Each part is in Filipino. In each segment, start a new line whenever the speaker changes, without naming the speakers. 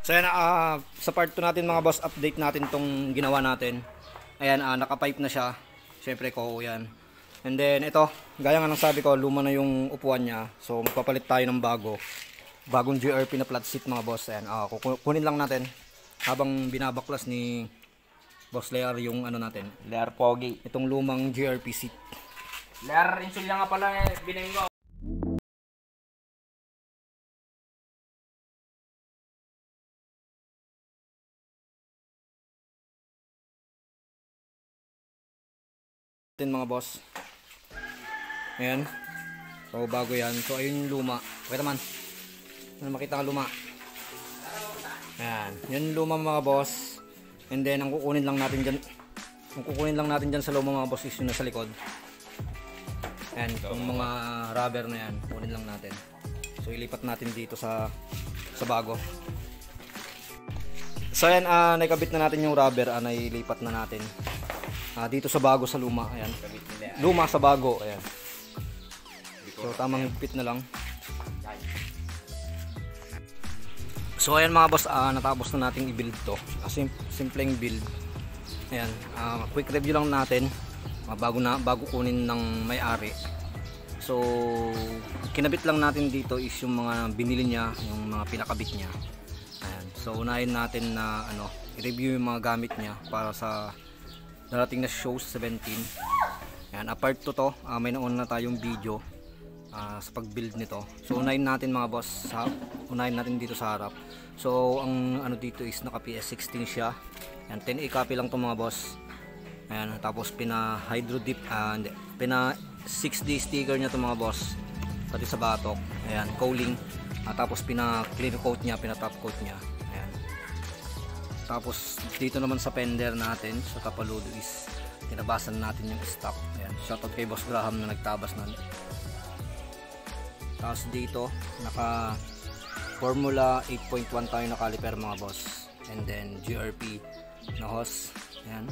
So yan, sa part 2 natin mga boss, update natin tong ginawa natin. Ayan, naka-pipe na siya. Siyempre ko yan. And then ito, gaya nga ng sabi ko, luma na yung upuan niya. So magpapalit tayo ng bagong GRP na flat seat mga boss. Ayan, kukunin lang natin habang binabaklas ni Boss Lear yung ano natin.
Lear Pogi.
Itong lumang GRP seat.
Lear Insulya nga pala binenggo.
Mga boss. Ayan. So bago yan. So ayun yung luma. Pakita man. Ano makita ang luma. Ayan. Yun yung luma mga boss. And then ang kukunin lang natin dyan sa luma mga boss is yung nasa likod. Ayan. Yung mga rubber na yan. Kunin lang natin. So ilipat natin dito sa bago. So ayan. Nakabit na natin yung rubber. Nailipat na natin. Dito sa bago sa luma, ayan. Luma sa bago, ayan. So tamang higpit na lang. So ayan mga boss, natapos na nating i-build to. Simpleng build. Ayan, quick review lang natin bago kunin ng may-ari. So kinabit lang natin dito is yung mga binili niya, yung mga pinakabit niya. Ayan. So unahin natin na i-review yung mga gamit niya para sa darating na show sa 17. Ayan, apart to, may nauna na tayong video sa pag-build nito. So unahin natin mga boss, unahin natin dito sa harap. So ang dito is naka PS16 siya. Ayan, 10A copy lang to mga boss. Ayan, tapos pina-hydro dip, pina 6D sticker niya to mga boss. Pati sa batok. Ayan, cowling. Tapos pina-clear coat niya, pina-top coat niya. Tapos dito naman sa fender natin sa tapaludo is tinabasan natin yung stock. Ayan, shoutout kay Boss Graham na nagtabas na. Tapos dito naka Formula 8.1 tayo na caliper mga boss. And then GRP na hose. Ayan.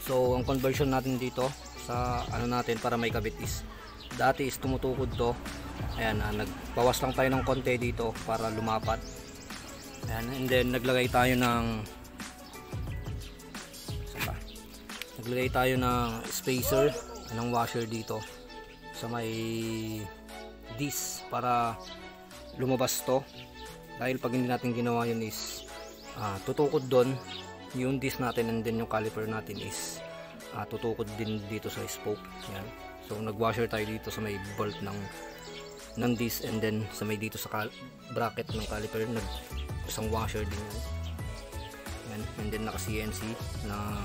So ang conversion natin dito sa natin para may kabit is dati is tumutukod to. Ayan, nagbawas lang tayo ng konti dito para lumapat. Ayan, and then naglagay tayo ng spacer ng washer dito sa may disc para lumabas to, dahil pag hindi natin ginawa yun is tutukod doon yung disc natin, and then yung caliper natin is tutukod din dito sa spoke. Ayan. So nag-washer tayo dito sa may bolt ng disc, and then sa may dito sa bracket ng caliper isang washer din yan. Ayan. And then naka CNC na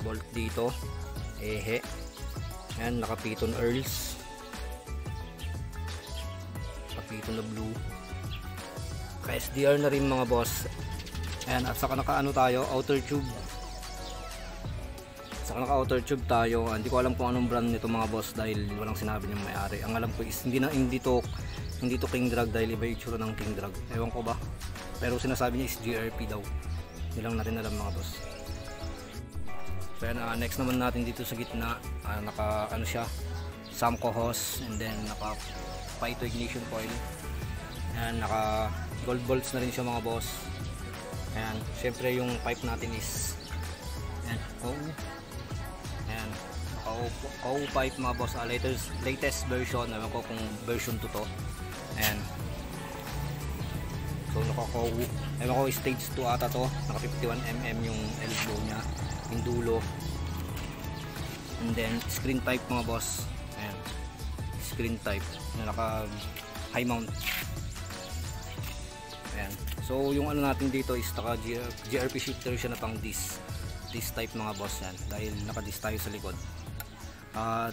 bolt dito, ayan, naka piton earls, naka piton na blue, naka SDR na rin mga boss. Ayan, at saka naka tayo, outer tube. Saka naka outer tube tayo. Hindi ko alam kung anong brand nito mga boss dahil walang sinabi ng may-ari. Ang alam ko is hindi to King Drag dahil iba yung itsura ng King Drag. Ewan ko ba, pero sinasabi niya is GRP daw. Hindi lang natin alam mga boss. So yan, next naman natin dito sa gitna, naka siya, Samco hose, and then naka Pito ignition coil. Ayan, naka gold bolts na rin siya mga boss. Ayan, syempre yung pipe natin is ayan, ayan, naka pipe mga boss, latest version, ewan ko kung version 2 to. Ayan, so naka ewan ko stage 2 ata to, naka 51mm yung elbow nya, yung dulo. And then screen type mga boss. Ayan, screen type na naka high mount. Ayan, so yung natin dito is naka GRP shifter siya na pang disc type mga boss. Yan, dahil naka disc tayo sa likod.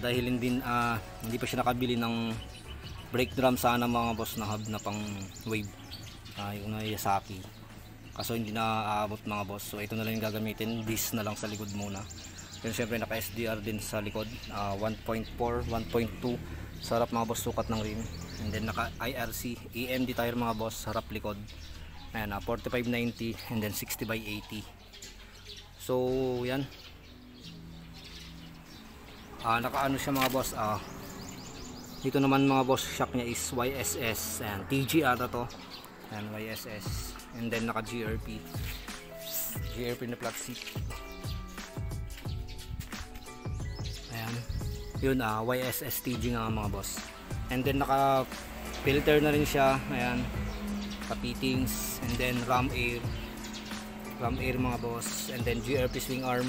Dahil hindi pa siya nakabili ng brake drum sana mga boss na hub na pang wave, yung na Yasaki. Kaso hindi na aabot mga boss. So ito na lang yung gagamitin. Disc na lang sa likod muna. Then syempre naka SDR din sa likod. 1.4, 1.2. Sa harap mga boss, sukat ng rim. And then naka IRC AMD tire mga boss, harap likod. Ayan, 45/90 and then 60/80. So yan. Naka siya mga boss. Dito naman mga boss, shock niya is YSS. Ayan, TG ata to. Ayan, YSS. And then naka GRP na flat seat. Ayan, yun, YSS TG nga mga boss. And then naka filter na rin siya. Ayan, ka-fittings. And then ram air mga boss. And then GRP swing arm.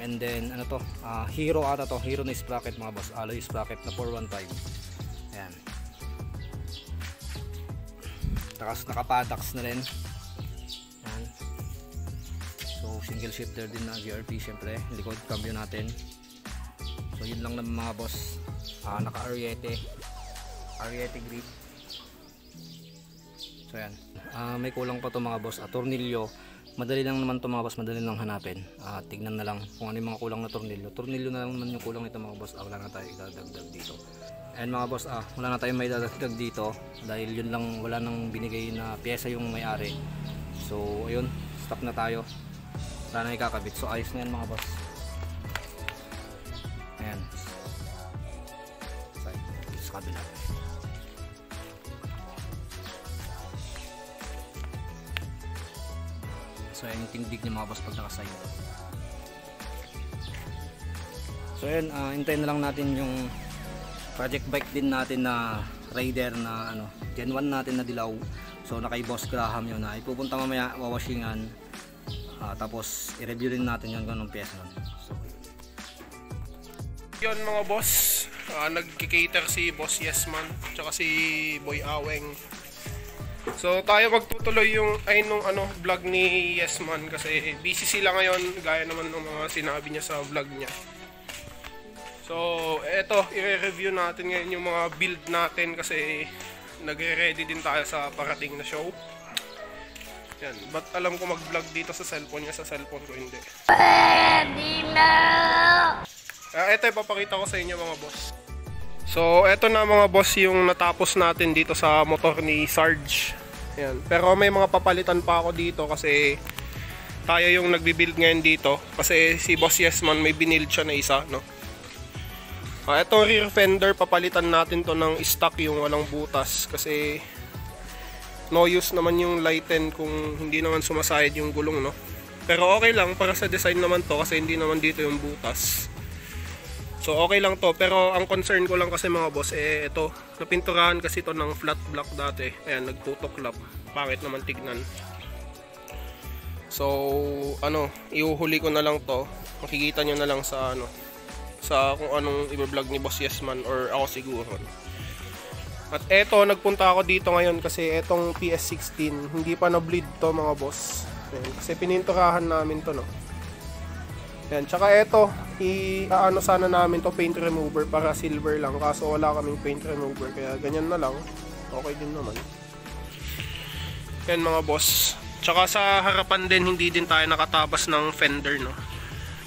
And then ano to, Hero ata to, Hero na sprocket mga boss, alloy sprocket na 415. Ayan, takas naka-padax na rin. Ayan. So single shifter din na GRP, syempre likod cambio natin. So yun lang naman mga boss. Naka Ariete grip. So yan, may kulang pa to mga boss, tornilyo. Madali lang naman to mga boss, madali lang hanapin. Tignan na lang kung ano yung mga kulang na tornilyo na lang naman yung kulang nito mga boss. Wala na tayo idadagdag dito. And mga boss, wala na tayong may idadagdag dito dahil yun lang, wala nang binigay na pyesa yung may-ari. So ayun, stop na tayo, wala na ikakabit. So ayos na yan mga boss. Ayan, sa kabila. So ayan yung tindig niya mga boss pag nakaside. So ayan, hintayin na lang natin yung project bike din natin na Raider na Gen 1 natin na dilaw. So nakay Boss Graham yun na ipupunta mamaya, wawashingan. Tapos i-review din natin yun ganong pyesa nun. So
yun mga boss, nagkikater si Boss Yesman tsaka si Boy Aweng. So tayo magtutuloy yung vlog ni Yesman kasi busy sila ngayon gaya naman ng mga sinabi niya sa vlog niya. So eto, i-review natin ngayon yung mga build natin kasi nagre-ready din tayo sa parating na show. Yan, ba't alam ko mag-vlog dito sa cellphone niya, sa cellphone ko hindi. Eto ipapakita ko sa inyo mga boss. So, eto na mga boss yung natapos natin dito sa motor ni Sarge. Ayan. Pero may mga papalitan pa ako dito kasi tayo yung nagbibuild ngayon dito. Kasi si Boss Yesman may binild siya na isa, no? Etong rear fender, papalitan natin to ng stock yung walang butas. Kasi no use naman yung lighten kung hindi naman sumasayad yung gulong, no? Pero okay lang para sa design naman to kasi hindi naman dito yung butas. So okay lang to, pero ang concern ko lang kasi mga boss, ito, napinturahan kasi to ng flat black dati. Ayan, nagtutuklap. Pangit naman tignan. So, iuhuli ko na lang to. Makikita nyo na lang sa sa kung anong i-vlog ni Boss Yesman or ako siguro. At eto, nagpunta ako dito ngayon kasi etong PS16, hindi pa na-bleed to mga boss. Ayan, kasi pininturahan namin to, no. Yan, tsaka eto, sana namin to paint remover para silver lang, kaso wala kaming paint remover kaya ganyan na lang, okay din naman. Yan mga boss, tsaka sa harapan din hindi din tayo nakatabas ng fender, no,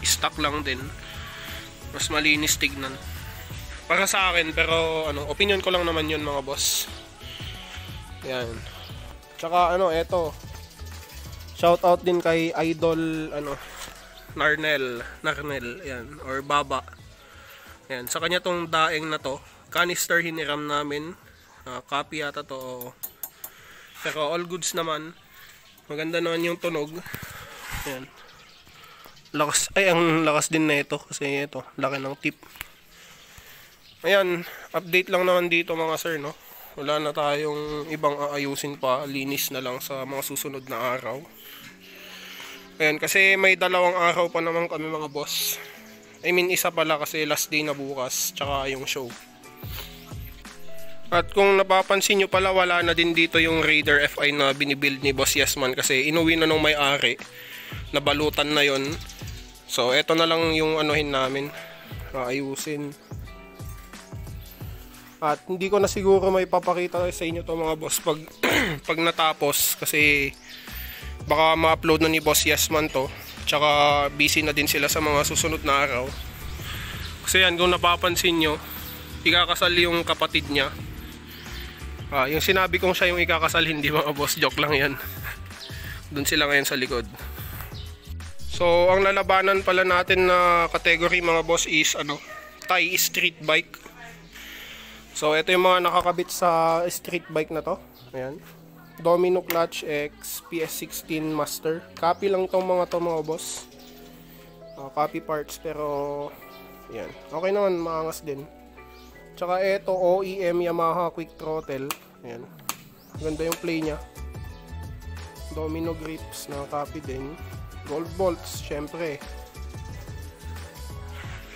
stock lang din, mas malinis tignan para sa akin, pero opinion ko lang naman yun mga boss. Yan, tsaka eto, shout out din kay Idol Narnel, yan, or Baba. Yan, sa kanya tong daeng na to, canister hiniram namin. Copy yata to. Pero all goods naman. Maganda naman yung tunog. Yan. Lakas, ang lakas din na ito kasi ito, laki ng tip. Ayan, update lang naman dito mga sir, no. Wala na tayong ibang aayusin pa, linis na lang sa mga susunod na araw. Ayan, kasi may 2 araw pa naman kami mga boss. I mean, isa pala kasi last day na bukas, tsaka yung show. At kung napapansin nyo pala, wala na din dito yung Raider FI na binibuild ni Boss Yesman kasi inuwi na nung may-ari, nabalutan na yon. So, eto na lang yung namin, ayusin. At hindi ko na siguro may papakita sa inyo to mga boss pag, pag natapos kasi baka ma-upload na ni Boss Yesman to, tsaka busy na din sila sa mga susunod na araw. Kasi yan, kung napapansin nyo, ikakasal yung kapatid niya. Yung sinabi kong siya yung ikakasal, hindi mga boss, joke lang yan. Doon sila ngayon sa likod. So ang lalabanan pala natin na category mga boss is Thai street bike. So ito yung mga nakakabit sa street bike na to. Ayan. Domino Clutch X PS16 Master. Copy lang tong mga to mga boss. Copy parts pero ayan. Okay naman, maangas din. Tsaka ito OEM Yamaha Quick Throttle. Ayan. Ganda yung play niya. Domino grips na copy din. Gold bolts syempre.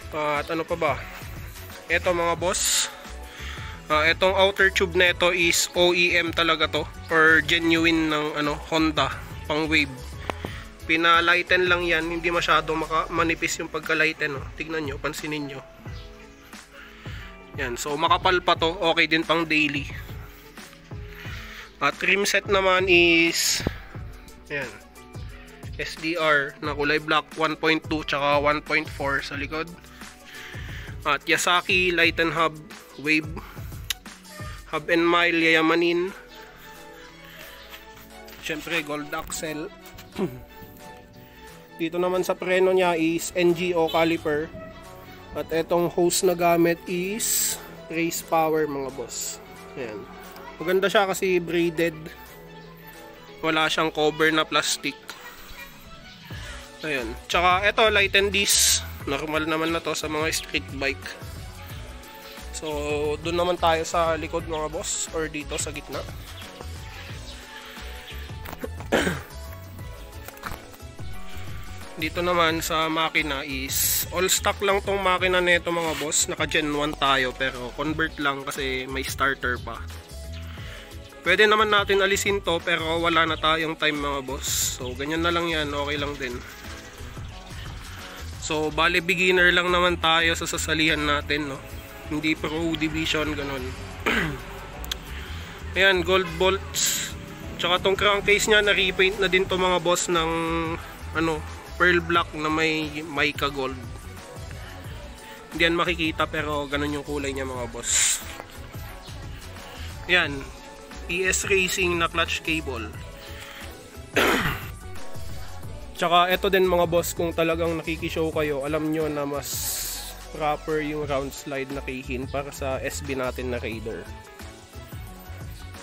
At ano pa ba? Ito mga boss. Itong outer tube na ito is OEM talaga to or genuine ng Honda pang wave. Pinalighten lang yan, hindi masyado manipis yung pagka-lighten. Tignan nyo, pansinin nyo. Yan, so makapal pa to, okay din pang daily. Trim set naman is yan, SDR na kulay black 1.2 tsaka 1.4 sa likod. At Yasaki Light and Hub Wave. Hub and Mile yayamanin. Syempre gold axle. Dito naman sa preno niya is NGO caliper. At etong hose na gamit is Race Power mga boss. Ayan. Maganda siya kasi braided. Wala siyang cover na plastic. Ayan. Tsaka eto light and disc. Normal naman na to sa mga street bike. So, doon naman tayo sa likod mga boss or dito sa gitna. Dito naman sa makina is all stock lang tong makina nito mga boss. Naka Gen 1 tayo pero convert lang kasi may starter pa. Pwede naman natin alisin to pero wala na tayong time mga boss. So, ganyan na lang yan. Okay lang din. So, bali beginner lang naman tayo sa sasalihan natin, no? Hindi pro division, ganun. Ayan, gold bolts. Tsaka tong crankcase niya, na-repaint na din to mga boss ng pearl black na may mica gold. Hindi yan makikita pero ganun yung kulay niya mga boss. Ayan, ES Racing na clutch cable. Tsaka ito din mga boss, kung talagang nakikishow kayo, alam nyo na mas proper yung round slide na keyhin para sa SB natin na Raider.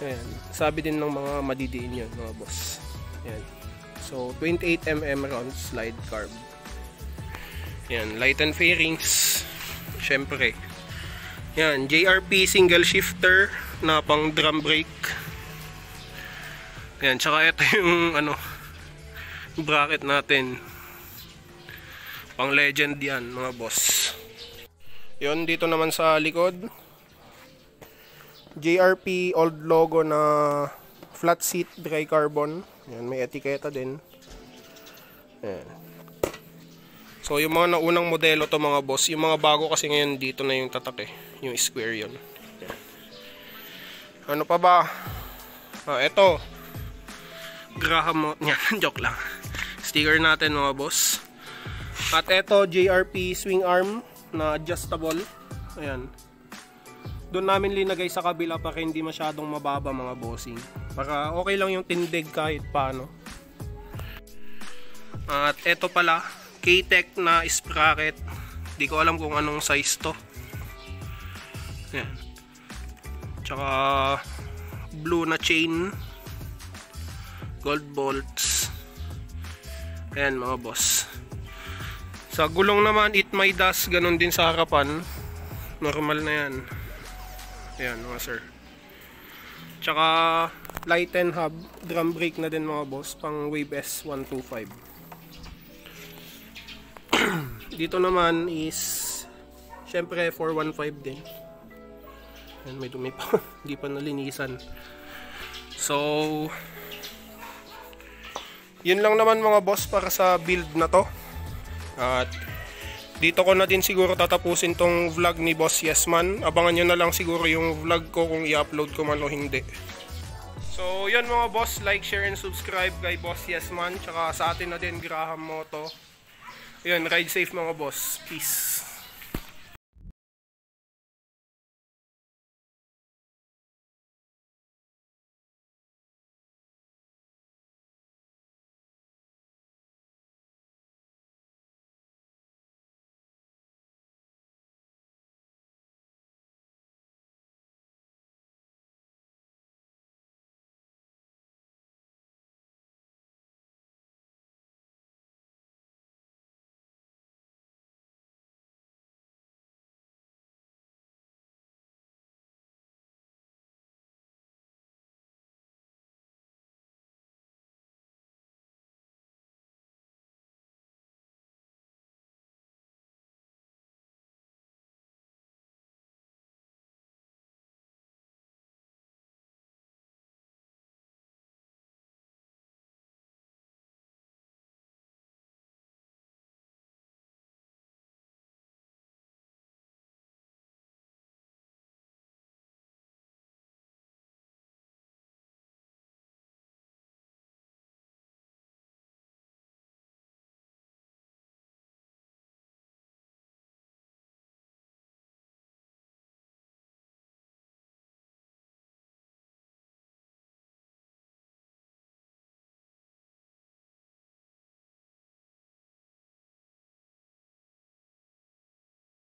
Ayan. Sabi din ng mga madidiin yun mga boss. Ayan. So 28mm round slide carb. Ayan. Light and fairings. Syempre. Ayan. JRP single shifter na pang drum brake. Ayan. Tsaka ito yung bracket natin. Pang legend yan mga boss. Yun, dito naman sa likod, JRP old logo na flat seat dry carbon. Yan, may etiketa din. Yan. So yung mga naunang modelo to mga boss, yung mga bago kasi ngayon dito na yung tatak yung square yun. Yan. Ano pa ba? Eto Graham yan, joke lang. Sticker natin mga boss. At eto JRP swing arm na adjustable. Ayan. Doon namin linagay sa kabila para hindi masyadong mababa mga bossing. Para okay lang yung tindig kahit paano. At eto pala, K-Tech na sprocket. Di ko alam kung anong size to. Ayan. Tsaka blue na chain. Gold bolts. Ayan mga boss. Sa gulong naman, it may dust, ganun din sa harapan. Normal na yan. Ayan mga sir. Tsaka light and hub, drum brake na din mga boss, pang Wave S125. Dito naman is syempre 415 din. Ayan, may dumi pa. Hindi pa nalinisan. So yun lang naman mga boss para sa build na to. At dito ko na din siguro tatapusin tong vlog ni Boss Yesman. Abangan nyo na lang siguro yung vlog ko kung i-upload ko man o hindi. So yun mga boss, like, share, and subscribe kay Boss Yesman. Tsaka sa atin na din Graham Moto. Yun, ride safe mga boss. Peace.